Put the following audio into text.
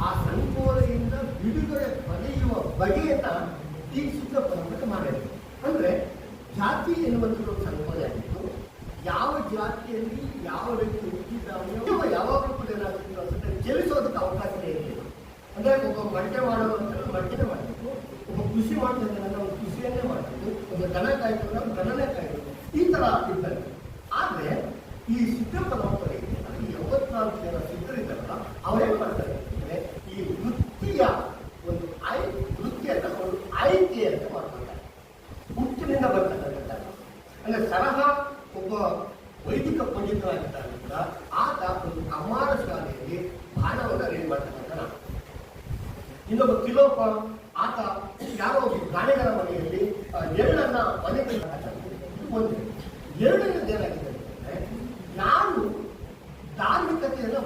ಆ ಸಂಕೋಲೆಯಿಂದ ಬಿಡುಗಡೆ ಪಡೆಯುವ ಬಗೆಯನ್ನ ಈ ಶುದ್ಧ ಪರಂಪರೆ ಮಾಡಿದೆ. ಅಂದ್ರೆ ಜಾತಿ ಎನ್ನುವಂಥದ್ದು ಸಂಕೋಲೆ ಆಗಿತ್ತು. ಯಾವ ಜಾತಿಯಲ್ಲಿ ಯಾವ ವ್ಯಕ್ತಿ ಹುಟ್ಟಿದ್ದಾನೆಯೋ ಯಾವಾಗಲೂ ಕೂಡ ಏನಾಗ್ತಿತ್ತು ಅಂತ ಚಲಿಸೋದಕ್ಕೆ ಅವಕಾಶನೇ ಇರಲಿಲ್ಲ. ಅಂದ್ರೆ ಒಬ್ಬ ಮಡಿಕೆ ಮಾಡುವಂತ ಮಡಿಕೆನೇ ಮಾಡಬೇಕು, ಒಬ್ಬ ಕೃಷಿ ಮಾಡ್ತಿದ್ದಾನೆ ಒಂದು ಕೃಷಿಯನ್ನೇ ಮಾಡಬೇಕು, ಒಬ್ಬ ದನ ಕಾಯ್ತು ದನನೇ ಕಾಯ್ಬೇಕು, ಈ ತರ ಇದ್ದಾರೆ. ಆದ್ರೆ ಈ ಸಿದ್ಧ ಪರಂಪರೆ ಈ 84 ಜನ ಸಿದ್ಧರಿದ್ದಾರಲ್ಲ ಅವರೇನ್ ಮಾಡ್ತಾರೆ ಅಂದ್ರೆ ಈ ವೃತ್ತಿಯ ಒಂದು ವೃತ್ತಿಯನ್ನ ಒಂದು ಆಯ್ಕೆ ಅಂತ ಮಾಡ್ತಾರೆ. ಹುಟ್ಟಿನಿಂದ ಬರ್ತಕ್ಕಂಥ ಅಂದ್ರೆ ಸರಹ ಒಬ್ಬ ವೈದಿಕ ಪಂಡಿತರಾಗಿದ್ದಾಗ ಆತ ಒಂದು ಕಮಾರ ಶಾಲೆಯಲ್ಲಿ ಬಾಣವನ್ನ ರೆಡಿ ಮಾಡ್ತಕ್ಕಂಥ. ಇನ್ನೊಬ್ಬ ಕಿಲೋಪ ಆತ ಯಾರೋ ಒಬ್ಬ ಗಾಣಿಗರ ಮನೆಯಲ್ಲಿ ಎಳ್ಳನ್ನ ಮನೆಗೆ ಒಂದು ಎರಡನೇದು ಏನಾಗಿದೆ ಅಂದ್ರೆ ನಾನು ಧಾರ್ಮಿಕತೆಯನ್ನು